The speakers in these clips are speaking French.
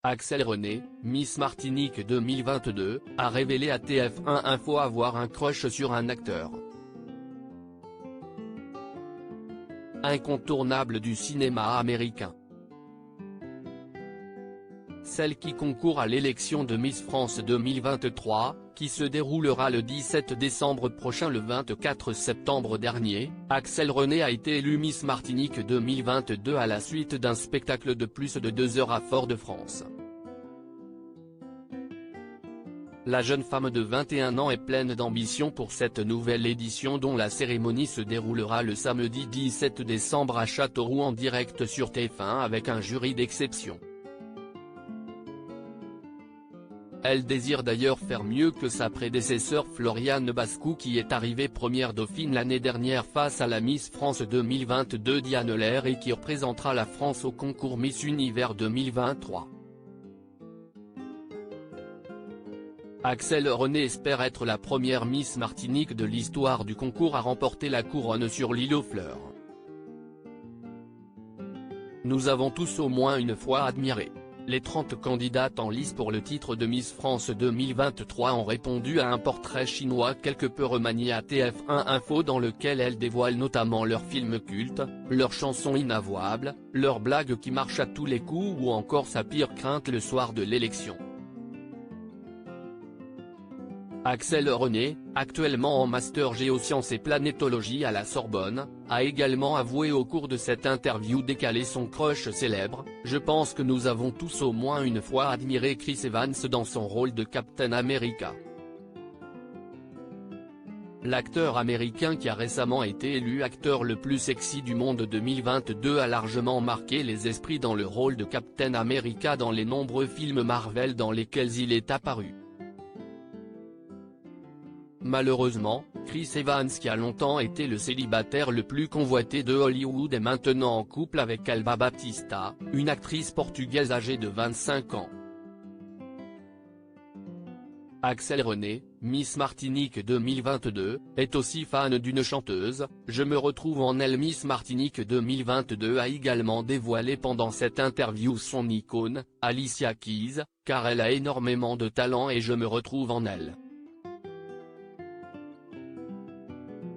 Axelle René, Miss Martinique 2022, a révélé à TF1 Info avoir un crush sur un acteur incontournable du cinéma américain. Celle qui concourt à l'élection de Miss France 2023, qui se déroulera le 17 décembre prochain. Le 24 septembre dernier, Axelle René a été élue Miss Martinique 2022 à la suite d'un spectacle de plus de 2 heures à Fort-de-France. La jeune femme de 21 ans est pleine d'ambition pour cette nouvelle édition dont la cérémonie se déroulera le samedi 17 décembre à Châteauroux en direct sur TF1 avec un jury d'exception. Elle désire d'ailleurs faire mieux que sa prédécesseur Floriane Bascou qui est arrivée première dauphine l'année dernière face à la Miss France 2022 Diane Lair et qui représentera la France au concours Miss Univers 2023. Axelle René espère être la première Miss Martinique de l'histoire du concours à remporter la couronne sur l'île aux fleurs. Nous avons tous au moins une fois admiré. Les 30 candidates en lice pour le titre de Miss France 2023 ont répondu à un portrait chinois quelque peu remanié à TF1 Info dans lequel elles dévoilent notamment leurs films cultes, leurs chansons inavouables, leurs blagues qui marchent à tous les coups ou encore sa pire crainte le soir de l'élection. Axelle René, actuellement en master géosciences et planétologie à la Sorbonne, a également avoué au cours de cette interview décalée son crush célèbre. Je pense que nous avons tous au moins une fois admiré Chris Evans dans son rôle de Captain America. L'acteur américain qui a récemment été élu acteur le plus sexy du monde 2022 a largement marqué les esprits dans le rôle de Captain America dans les nombreux films Marvel dans lesquels il est apparu. Malheureusement, Chris Evans qui a longtemps été le célibataire le plus convoité de Hollywood est maintenant en couple avec Alba Baptista, une actrice portugaise âgée de 25 ans. Axelle René, Miss Martinique 2022, est aussi fan d'une chanteuse. Je me retrouve en elle. Miss Martinique 2022 a également dévoilé pendant cette interview son icône, Alicia Keys, car elle a énormément de talent et je me retrouve en elle.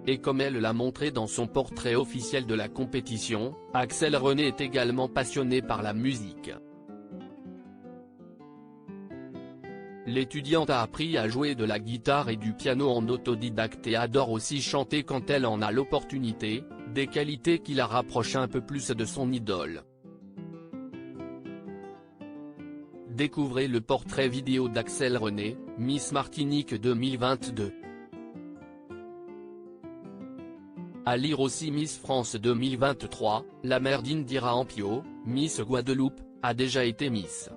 Et comme elle l'a montré dans son portrait officiel de la compétition, Axelle René est également passionnée par la musique. L'étudiante a appris à jouer de la guitare et du piano en autodidacte et adore aussi chanter quand elle en a l'opportunité, des qualités qui la rapprochent un peu plus de son idole. Découvrez le portrait vidéo d'Axelle René, Miss Martinique 2022. À lire aussi Miss France 2023, la mère d'Indira Ampio, Miss Guadeloupe, a déjà été Miss.